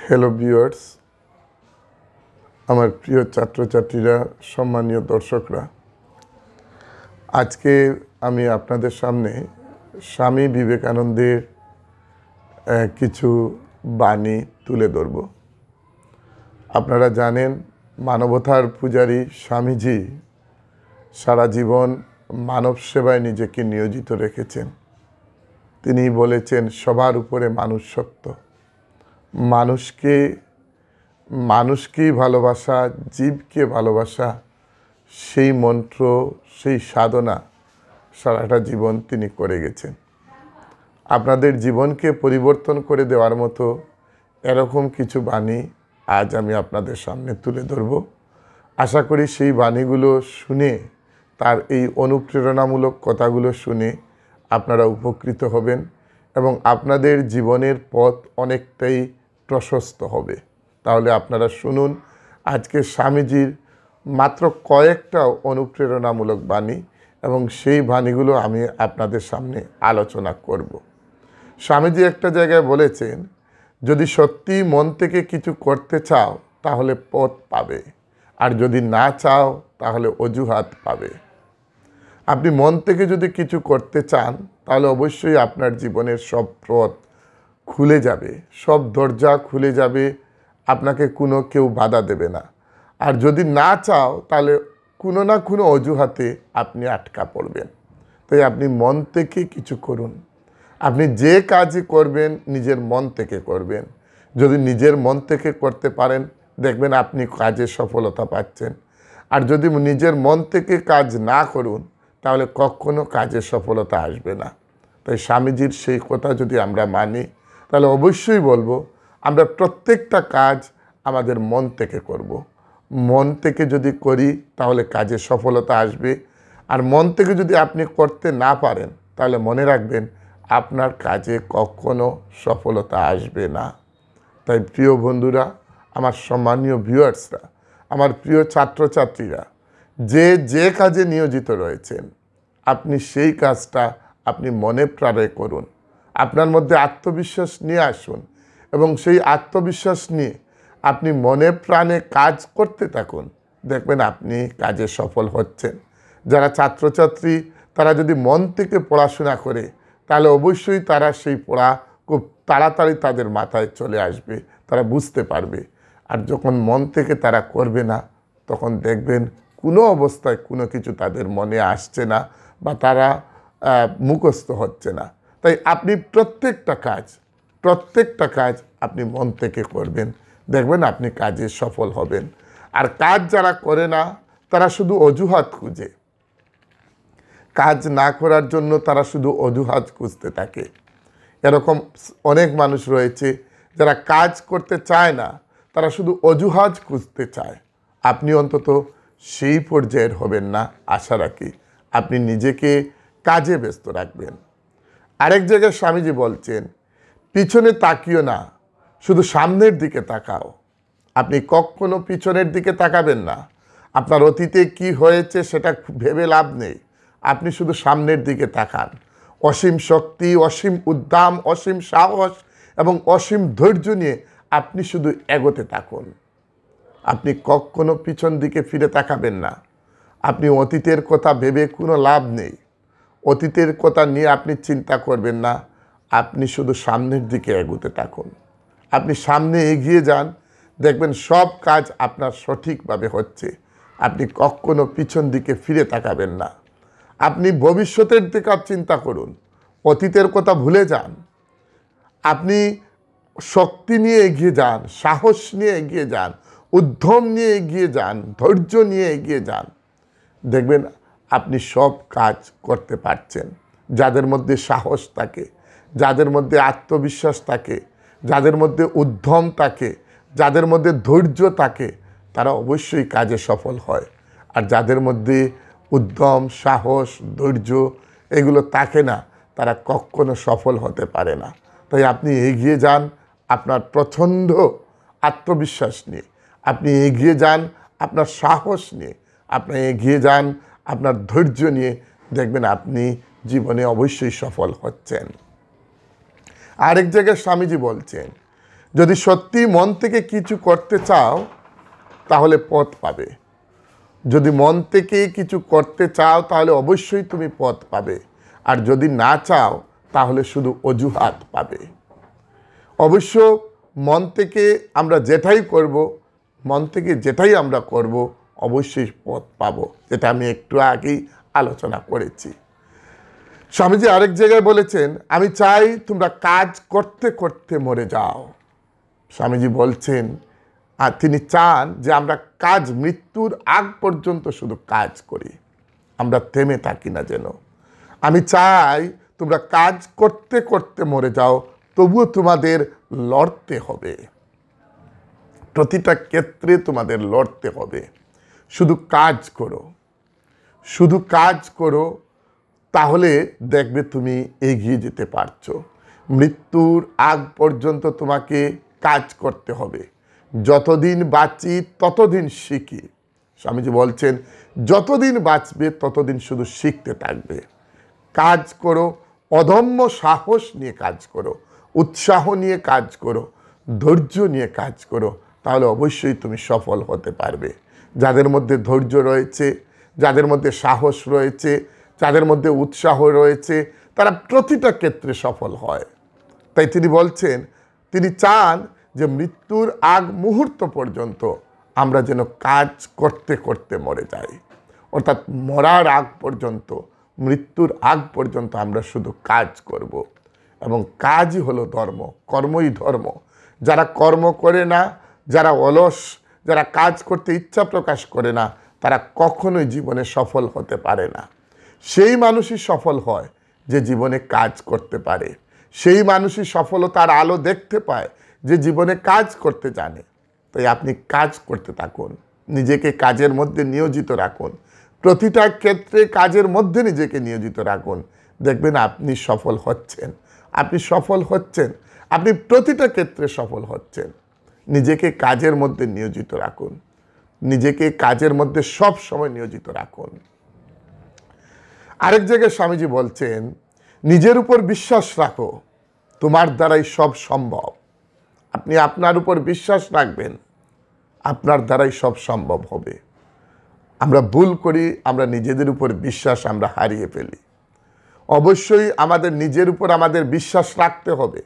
Hello viewers, আমার প্রিয় ছাত্রছাত্রীরা, সম্মানীয় দর্শকরা, আজকে আমি আপনাদের সামনে স্বামী বিবেকানন্দের কিছু বাণী তুলে ধরব। আপনারা জানেন, মানবতার পূজারী স্বামীজি সারা জীবন মানব সেবায় নিজেকে নিয়োজিত রেখেছেন। তিনি বলেছেন, সবার উপরে মানুষ সত্য। মানুষকেই ভালোবাসা, জীবকে ভালোবাসা, সেই মন্ত্র, সেই সাধনা সারাটা জীবন তিনি করে গেছেন। আপনাদের জীবনকে পরিবর্তন করে দেওয়ার মতো এরকম কিছু বাণী আজ আমি আপনাদের সামনে তুলে ধরব। আশা করি সেই বাণীগুলো শুনে, তার এই অনুপ্রেরণামূলক কথাগুলো শুনে আপনারা উপকৃত হবেন এবং আপনাদের জীবনের পথ অনেকটাই প্রশস্ত হবে। তাহলে আপনারা শুনুন আজকে স্বামীজির মাত্র কয়েকটা অনুপ্রেরণামূলক বাণী, এবং সেই বাণীগুলো আমি আপনাদের সামনে আলোচনা করব। স্বামীজি একটা জায়গায় বলেছেন, যদি সত্যি মন থেকে কিছু করতে চাও তাহলে পথ পাবে, আর যদি না চাও তাহলে অজুহাত পাবে। আপনি মন থেকে যদি কিছু করতে চান তাহলে অবশ্যই আপনার জীবনের সব পথ খুলে যাবে, সব দরজা খুলে যাবে, আপনাকে কেউ বাধা দেবে না। আর যদি না চাও তাহলে কোনো না কোনো অজুহাতে আপনি আটকা পড়বেন। তাই আপনি মন থেকে কিছু করুন। আপনি যে কাজই করবেন নিজের মন থেকে করবেন। যদি নিজের মন থেকে করতে পারেন, দেখবেন আপনি কাজে সফলতা পাচ্ছেন। আর যদি নিজের মন থেকে কাজ না করুন তাহলে কখনো কাজে সফলতা আসবে না। তাই স্বামীজির সেই কথা যদি আমরা মানি, তাহলে অবশ্যই বলবো আমরা প্রত্যেকটা কাজ আমাদের মন থেকে করব। মন থেকে যদি করি তাহলে কাজে সফলতা আসবে। আর মন থেকে যদি আপনি করতে না পারেন তাহলে মনে রাখবেন আপনার কাজে কখনো সফলতা আসবে না। তাই প্রিয় বন্ধুরা, আমার সম্মানীয় ভিউয়ার্সরা, আমার প্রিয় ছাত্রছাত্রীরা, যে কাজে নিয়োজিত রয়েছেন আপনি সেই কাজটা আপনি মনে প্রাণে করুন। আপনার মধ্যে আত্মবিশ্বাস নিয়ে আসুন এবং সেই আত্মবিশ্বাস নিয়ে আপনি মনে প্রাণে কাজ করতে থাকুন। দেখবেন আপনি কাজে সফল হচ্ছেন। যারা ছাত্রছাত্রী তারা যদি মন থেকে পড়াশোনা করে তাহলে অবশ্যই তারা সেই পড়া খুব তাড়াতাড়ি তাদের মাথায় চলে আসবে, তারা বুঝতে পারবে। আর যখন মন থেকে তারা করবে না, তখন দেখবেন কোনো অবস্থায় কোনো কিছু তাদের মনে আসছে না বা তারা মুখস্থ হচ্ছে না। তাই আপনি প্রত্যেকটা কাজ আপনি মন থেকে করবেন, দেখবেন আপনি কাজে সফল হবেন। আর কাজ যারা করে না তারা শুধু অজুহাত খুঁজে, কাজ না করার জন্য তারা শুধু অজুহাত খুঁজতে থাকে। এরকম অনেক মানুষ রয়েছে যারা কাজ করতে চায় না, তারা শুধু অজুহাত খুঁজতে চায়। আপনি অন্তত সেই পর্যায়ের হবেন না, আশা রাখি। আপনি নিজেকে কাজে ব্যস্ত রাখবেন। আরেক জায়গায় স্বামীজি বলছেন, পিছনে তাকিও না, শুধু সামনের দিকে তাকাও। আপনি কখনো পিছনের দিকে তাকাবেন না। আপনার অতীতে কি হয়েছে সেটা ভেবে লাভ নেই। আপনি শুধু সামনের দিকে তাকান। অসীম শক্তি, অসীম উদ্যম, অসীম সাহস এবং অসীম ধৈর্য নিয়ে আপনি শুধু এগোতে থাকুন। আপনি কখনো পিছন দিকে ফিরে তাকাবেন না। আপনি অতীতের কথা ভেবে কোনো লাভ নেই। অতীতের কথা নিয়ে আপনি চিন্তা করবেন না। আপনি শুধু সামনের দিকে এগোতে থাকুন। আপনি সামনে এগিয়ে যান, দেখবেন সব কাজ আপনার সঠিকভাবে হচ্ছে। আপনি কখনো পিছন দিকে ফিরে তাকাবেন না। আপনি ভবিষ্যতের দিকে চিন্তা করুন, অতীতের কথা ভুলে যান। আপনি শক্তি নিয়ে এগিয়ে যান, সাহস নিয়ে এগিয়ে যান, উদ্যম নিয়ে এগিয়ে যান, ধৈর্য নিয়ে এগিয়ে যান। দেখবেন আপনি সব কাজ করতে পারছেন। যাদের মধ্যে সাহস থাকে, যাদের মধ্যে আত্মবিশ্বাস থাকে, যাদের মধ্যে উদ্যম থাকে, যাদের মধ্যে ধৈর্য থাকে, তারা অবশ্যই কাজে সফল হয়। আর যাদের মধ্যে উদ্যম, সাহস, ধৈর্য এগুলো থাকে না, তারা কখনো সফল হতে পারে না। তাই আপনি এগিয়ে যান আপনার প্রচণ্ড আত্মবিশ্বাস নিয়ে, আপনি এগিয়ে যান আপনার সাহস নিয়ে, আপনি এগিয়ে যান আপনার ধৈর্য নিয়ে। দেখবেন আপনি জীবনে অবশ্যই সফল হচ্ছেন। আরেক জায়গায় স্বামীজি বলছেন, যদি সত্যি মন থেকে কিছু করতে চাও তাহলে পথ পাবে। যদি মন থেকে কিছু করতে চাও তাহলে অবশ্যই তুমি পথ পাবে, আর যদি না চাও তাহলে শুধু অজুহাত পাবে। অবশ্য মন থেকে আমরা যেটাই করব, মন থেকে যেটাই আমরা করব, অবশ্যই পথ পাবো, যেটা আমি একটু আগেই আলোচনা করেছি। স্বামীজি আরেক জায়গায় বলেছেন, আমি চাই তোমরা কাজ করতে করতে মরে যাও। স্বামীজি বলছেন, আর তিনি চান যে আমরা কাজ মৃত্যুর আগ পর্যন্ত শুধু কাজ করি, আমরা থেমে থাকি না যেন। আমি চাই তোমরা কাজ করতে করতে মরে যাও, তবুও তোমাদের লড়তে হবে, প্রতিটা ক্ষেত্রে তোমাদের লড়তে হবে। শুধু কাজ করো, শুধু কাজ করো, তাহলে দেখবে তুমি এগিয়ে যেতে পারছো। মৃত্যুর আগ পর্যন্ত তোমাকে কাজ করতে হবে। যতদিন বাঁচি ততদিন শিখি। স্বামীজি বলছেন, যতদিন বাঁচবে ততদিন শুধু শিখতে থাকবে। কাজ করো, অদম্য সাহস নিয়ে কাজ করো, উৎসাহ নিয়ে কাজ করো, ধৈর্য নিয়ে কাজ করো, তাহলে অবশ্যই তুমি সফল হতে পারবে। যাদের মধ্যে ধৈর্য রয়েছে, যাদের মধ্যে সাহস রয়েছে, যাদের মধ্যে উৎসাহ রয়েছে, তারা প্রতিটা ক্ষেত্রে সফল হয়। তাই তিনি বলছেন, তিনি চান যে মৃত্যুর আগ মুহূর্ত পর্যন্ত আমরা যেন কাজ করতে করতে মরে যাই। অর্থাৎ মরার আগ পর্যন্ত, মৃত্যুর আগ পর্যন্ত আমরা শুধু কাজ করব। এবং কাজই হলো ধর্ম, কর্মই ধর্ম। যারা কর্ম করে না, যারা অলস, যারা কাজ করতে ইচ্ছা প্রকাশ করে না, তারা কখনোই জীবনে সফল হতে পারে না। সেই মানুষই সফল হয় যে জীবনে কাজ করতে পারে। সেই মানুষই সফলতার আলো দেখতে পায় যে জীবনে কাজ করতে জানে। তাই আপনি কাজ করতে থাকুন, নিজেকে কাজের মধ্যে নিয়োজিত রাখুন, প্রতিটা ক্ষেত্রে কাজের মধ্যে নিজেকে নিয়োজিত রাখুন। দেখবেন আপনি সফল হচ্ছেন, আপনি সফল হচ্ছেন, আপনি প্রতিটা ক্ষেত্রে সফল হচ্ছেন। নিজেকে কাজের মধ্যে নিয়োজিত রাখুন, নিজেকে কাজের মধ্যে সব সময় নিয়োজিত রাখুন। আরেক জায়গায় স্বামীজি বলছেন, নিজের উপর বিশ্বাস রাখো, তোমার দ্বারাই সব সম্ভব। আপনি আপনার উপর বিশ্বাস রাখবেন, আপনার দ্বারাই সব সম্ভব হবে। আমরা ভুল করি, আমরা নিজেদের উপর বিশ্বাস আমরা হারিয়ে ফেলি। অবশ্যই আমাদের নিজের উপর আমাদের বিশ্বাস রাখতে হবে।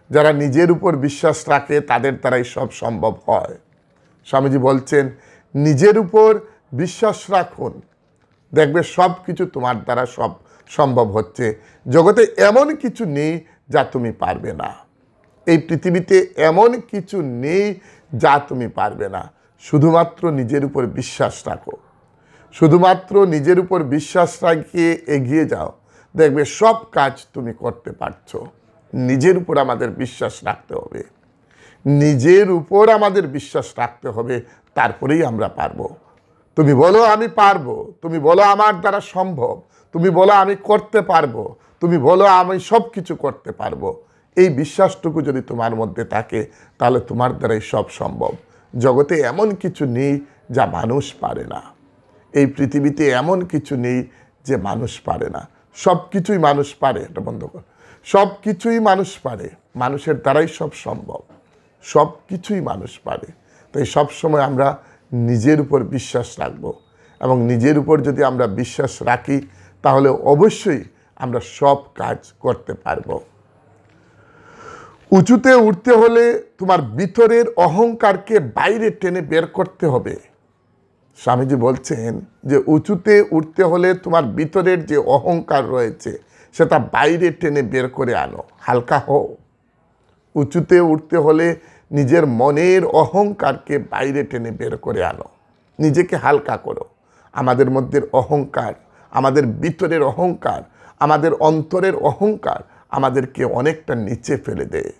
যারা নিজের উপর বিশ্বাস রাখে তাদের দ্বারাই সব সম্ভব হয়। স্বামীজি বলছেন, নিজের উপর বিশ্বাস রাখুন, দেখবে সব কিছু তোমার দ্বারা সব সম্ভব হচ্ছে। জগতে এমন কিছু নেই যা তুমি পারবে না। এই পৃথিবীতে এমন কিছু নেই যা তুমি পারবে না। শুধুমাত্র নিজের উপর বিশ্বাস রাখো, শুধুমাত্র নিজের উপর বিশ্বাস রাখিয়ে এগিয়ে যাও, দেখবে সব কাজ তুমি করতে পারছো। নিজের উপর আমাদের বিশ্বাস রাখতে হবে, নিজের উপর আমাদের বিশ্বাস রাখতে হবে, তারপরেই আমরা পারবো। তুমি বলো আমি পারবো, তুমি বলো আমার দ্বারা সম্ভব, তুমি বলো আমি করতে পারবো, তুমি বলো আমি সব কিছু করতে পারবো। এই বিশ্বাসটুকু যদি তোমার মধ্যে থাকে তাহলে তোমার দ্বারাই সব সম্ভব। জগতে এমন কিছু নেই যা মানুষ পারে না। এই পৃথিবীতে এমন কিছু নেই যে মানুষ পারে না। সব কিছুই মানুষ পারে। এটা বন্ধ কর। সব কিছুই মানুষ পারে, মানুষের দ্বারাই সব সম্ভব। সব কিছুই মানুষ পারে। তাই সব সময় আমরা নিজের উপর বিশ্বাস রাখব, এবং নিজের উপর যদি আমরা বিশ্বাস রাখি তাহলে অবশ্যই আমরা সব কাজ করতে পারব। উঁচুতে উঠতে হলে তোমার ভিতরের অহংকারকে বাইরে টেনে বের করতে হবে। স্বামীজি বলছেন যে উঁচুতে উঠতে হলে তোমার ভিতরের যে অহংকার রয়েছে সেটা বাইরে টেনে বের করে আনো, হালকা হও। উঁচুতে উঠতে হলে নিজের মনের অহংকারকে বাইরে টেনে বের করে আনো, নিজেকে হালকা করো। আমাদের মধ্যে অহংকার, আমাদের ভিতরের অহংকার, আমাদের অন্তরের অহংকার আমাদেরকে অনেকটা নিচে ফেলে দেয়।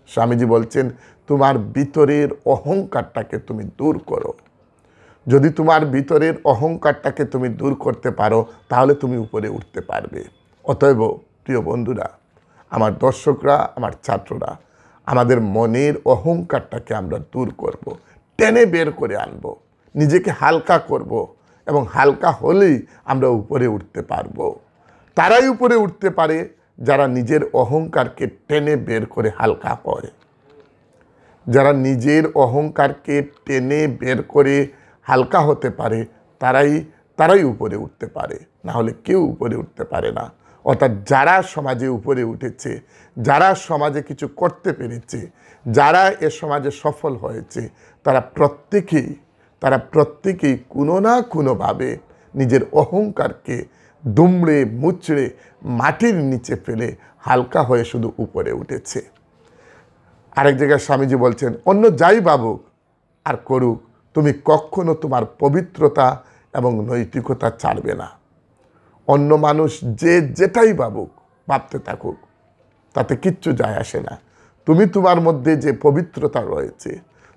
স্বামীজি বলছেন, তোমার ভিতরের অহংকারটাকে তুমি দূর করো। যদি তোমার ভিতরের অহংকারটাকে তুমি দূর করতে পারো তাহলে তুমি উপরে উঠতে পারবে। অতএব প্রিয় বন্ধুরা, আমার দর্শকরা, আমার ছাত্ররা, আমাদের মনের অহংকারটাকে আমরা দূর করব, টেনে বের করে আনব, নিজেকে হালকা করব, এবং হালকা হলেই আমরা উপরে উঠতে পারব। তারাই উপরে উঠতে পারে যারা নিজের অহংকারকে টেনে বের করে হালকা হয়। যারা নিজের অহংকারকে টেনে বের করে হালকা হতে পারে তারাই উপরে উঠতে পারে, না হলে কেউ উপরে উঠতে পারে না। অর্থাৎ যারা সমাজে উপরে উঠেছে, যারা সমাজে কিছু করতে পেরেছে, যারা এ সমাজে সফল হয়েছে, তারা প্রত্যেকেই কোনো না কোনোভাবে নিজের অহংকারকে দুমড়ে মুচড়ে মাটির নিচে ফেলে হালকা হয়ে শুধু উপরে উঠেছে। আরেক জায়গায় স্বামীজি বলছেন, অন্য যাই ভাবুক আর করুক, তুমি কখনো তোমার পবিত্রতা এবং নৈতিকতা ছাড়বে না। অন্য মানুষ যেটাই ভাবতে থাকুক, তাতে কিচ্ছু যায় আসে না। তুমি তোমার মধ্যে যে পবিত্রতা রয়েছে,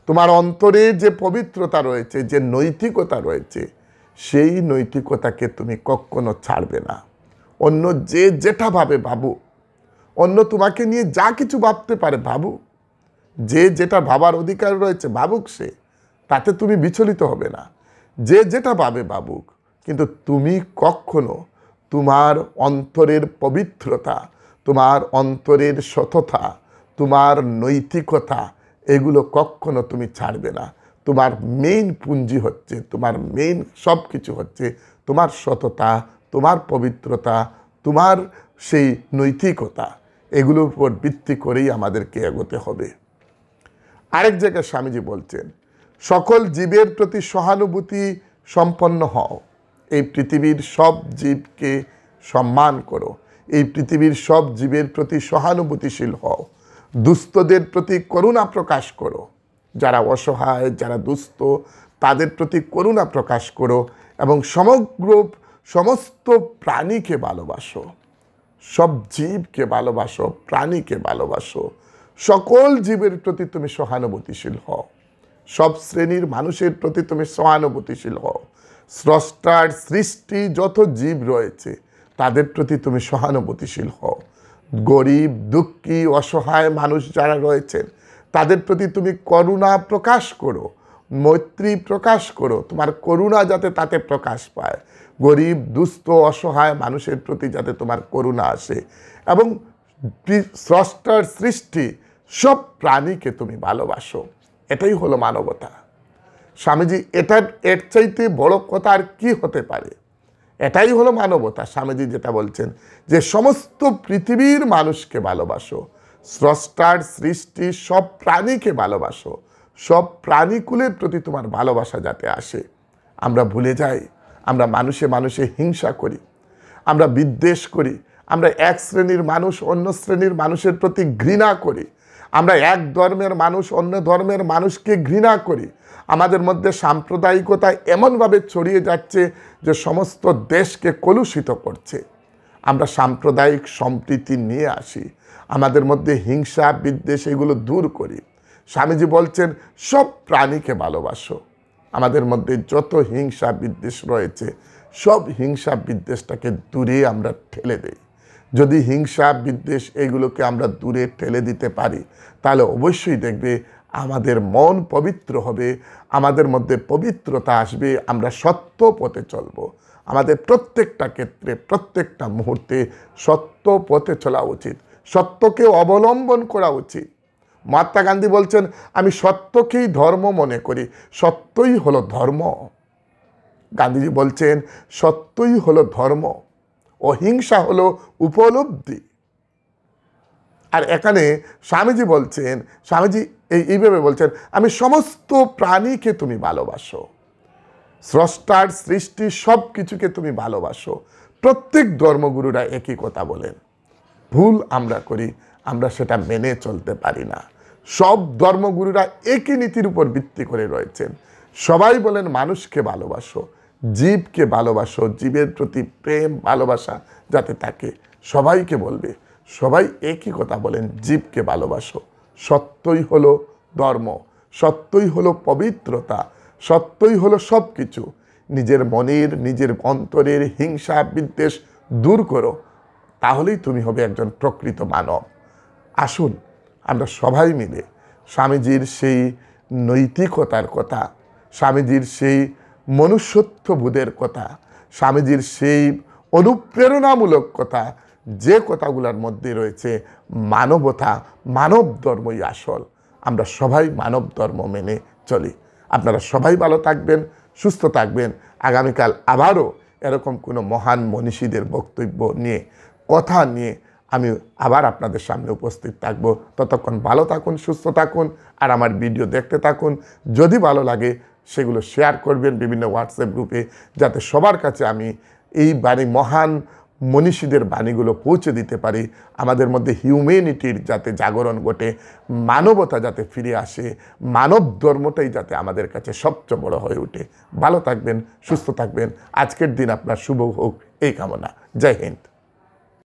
তোমার অন্তরে যে পবিত্রতা রয়েছে, যে নৈতিকতা রয়েছে, সেই নৈতিকতাকে তুমি কখনো ছাড়বে না। অন্য যেটা ভাবুক, অন্য তোমাকে নিয়ে যা কিছু ভাবতে পারে ভাবুক, যেটা ভাবার অধিকার রয়েছে ভাবুক, তাতে তুমি বিচলিত হবে না। যেটা ভাবুক, কিন্তু তুমি কখনো তোমার অন্তরের পবিত্রতা, তোমার অন্তরের সততা, তোমার নৈতিকতা, এগুলো কখনো তুমি ছাড়বে না। তোমার মেইন পুঁজি হচ্ছে, তোমার মেইন সব কিছু হচ্ছে তোমার সততা, তোমার পবিত্রতা, তোমার সেই নৈতিকতা। এগুলোর উপর ভিত্তি করেই আমাদেরকে এগোতে হবে। আরেক জায়গায় স্বামীজি বলছেন, সকল জীবের প্রতি সহানুভূতি সম্পন্ন হও, এই পৃথিবীর সব জীবকে সম্মান করো, এই পৃথিবীর সব জীবের প্রতি সহানুভূতিশীল হও, দুস্থদের প্রতি করুণা প্রকাশ করো, যারা অসহায়, যারা দুস্থ, তাদের প্রতি করুণা প্রকাশ করো, এবং সমস্ত প্রাণীকে ভালোবাসো, সব জীবকে ভালোবাসো, প্রাণীকে ভালোবাসো, সকল জীবের প্রতি তুমি সহানুভূতিশীল হও, সব শ্রেণীর মানুষের প্রতি তুমি সহানুভূতিশীল হও, স্রষ্টার সৃষ্টি যত জীব রয়েছে তাদের প্রতি তুমি সহানুভূতিশীল হও, গরিব, দুঃখী, অসহায় মানুষ যারা রয়েছেন তাদের প্রতি তুমি করুণা প্রকাশ করো, মৈত্রী প্রকাশ করো, তোমার করুণা যাতে তাতে প্রকাশ পায়, গরিব, দুস্থ, অসহায় মানুষের প্রতি যাতে তোমার করুণা আসে, এবং স্রষ্টার সৃষ্টি সব প্রাণীকে তুমি ভালোবাসো। এটাই হলো মানবতা। স্বামীজি এর চাইতে বড় কথা আর কি হতে পারে? এটাই হলো মানবতা। স্বামীজি যেটা বলছেন যে সমস্ত পৃথিবীর মানুষকে ভালোবাসো, স্রষ্টার সৃষ্টি সব প্রাণীকে ভালোবাসো, সব প্রাণীকুলের প্রতি তোমার ভালোবাসা যাতে আসে। আমরা ভুলে যাই, আমরা মানুষে হিংসা করি, আমরা বিদ্বেষ করি, আমরা এক শ্রেণীর মানুষ অন্য শ্রেণীর মানুষের প্রতি ঘৃণা করি, আমরা এক ধর্মের মানুষ অন্য ধর্মের মানুষকে ঘৃণা করি। আমাদের মধ্যে সাম্প্রদায়িকতা এমনভাবে ছড়িয়ে যাচ্ছে যে সমস্ত দেশকে কলুষিত করছে। আমরা সাম্প্রদায়িক সম্প্রীতি নিয়ে আসি, আমাদের মধ্যে হিংসা বিদ্বেষ এগুলো দূর করি। স্বামীজি বলছেন সব প্রাণীকে ভালোবাসো। আমাদের মধ্যে যত হিংসা বিদ্বেষ রয়েছে সব হিংসা বিদ্বেষটাকে দূরে আমরা ঠেলে দেই। যদি হিংসা বিদ্বেষ এগুলোকে আমরা দূরে ঠেলে দিতে পারি তাহলে অবশ্যই দেখবে আমাদের মন পবিত্র হবে, আমাদের মধ্যে পবিত্রতা আসবে, আমরা সত্য পথে চলব। আমাদের প্রত্যেকটা ক্ষেত্রে প্রত্যেকটা মুহূর্তে সত্য পথে চলা উচিত, সত্যকে অবলম্বন করা উচিত। মহাত্মা গান্ধী বলছেন, আমি সত্যকেই ধর্ম মনে করি, সত্যই হলো ধর্ম। গান্ধীজি বলছেন সত্যই হলো ধর্ম, অহিংসা হলো উপলব্ধি। আর এখানে স্বামীজি বলছেন, স্বামীজি এইভাবে বলছেন, আমি সমস্ত প্রাণীকে তুমি ভালোবাসো, স্রষ্টার সৃষ্টি সব কিছুকে তুমি ভালোবাসো। প্রত্যেক ধর্মগুরুরা একই কথা বলেন। ভুল আমরা করি, আমরা সেটা মেনে চলতে পারি না। সব ধর্মগুরুরা একই নীতির উপর ভিত্তি করে রয়েছেন। সবাই বলেন মানুষকে ভালোবাসো, জীবকে ভালোবাসো, জীবের প্রতি প্রেম ভালোবাসা যাতে থাকে। সবাইকে বলবে, সবাই একই কথা বলেন, জীবকে ভালোবাসো। সত্যই হলো ধর্ম, সত্যই হলো পবিত্রতা, সত্যই হলো সব কিছু। নিজের মনের, নিজের অন্তরের হিংসা বিদ্বেষ দূর করো, তাহলেই তুমি হবে একজন প্রকৃত মানব। আসুন আমরা সবাই মিলে স্বামীজির সেই নৈতিকতার কথা, স্বামীজির সেই মনুষ্যত্ববোধের কথা, স্বামীজির সেই অনুপ্রেরণামূলক কথা, যে কথাগুলোর মধ্যে রয়েছে মানবতা, মানব ধর্মই আসল। আমরা সবাই মানব ধর্ম মেনে চলি। আপনারা সবাই ভালো থাকবেন, সুস্থ থাকবেন। আগামীকাল আবারও এরকম কোনো মহান মনীষীদের বক্তব্য নিয়ে, কথা নিয়ে আমি আবার আপনাদের সামনে উপস্থিত থাকব। ততক্ষণ ভালো থাকুন, সুস্থ থাকুন, আর আমার ভিডিও দেখতে থাকুন। যদি ভালো লাগে সেগুলো শেয়ার করবেন বিভিন্ন হোয়াটসঅ্যাপ গ্রুপে, যাতে সবার কাছে আমি এই বাণী, মহান মনীষীদের বাণীগুলো পৌঁছে দিতে পারি। আমাদের মধ্যে হিউম্যানিটির যাতে জাগরণ ঘটে, মানবতা যাতে ফিরে আসে, মানব ধর্মটাই যাতে আমাদের কাছে সবচেয়ে বড় হয়ে ওঠে। ভালো থাকবেন, সুস্থ থাকবেন। আজকের দিন আপনার শুভ হোক এই কামনা। জয় হিন্দ।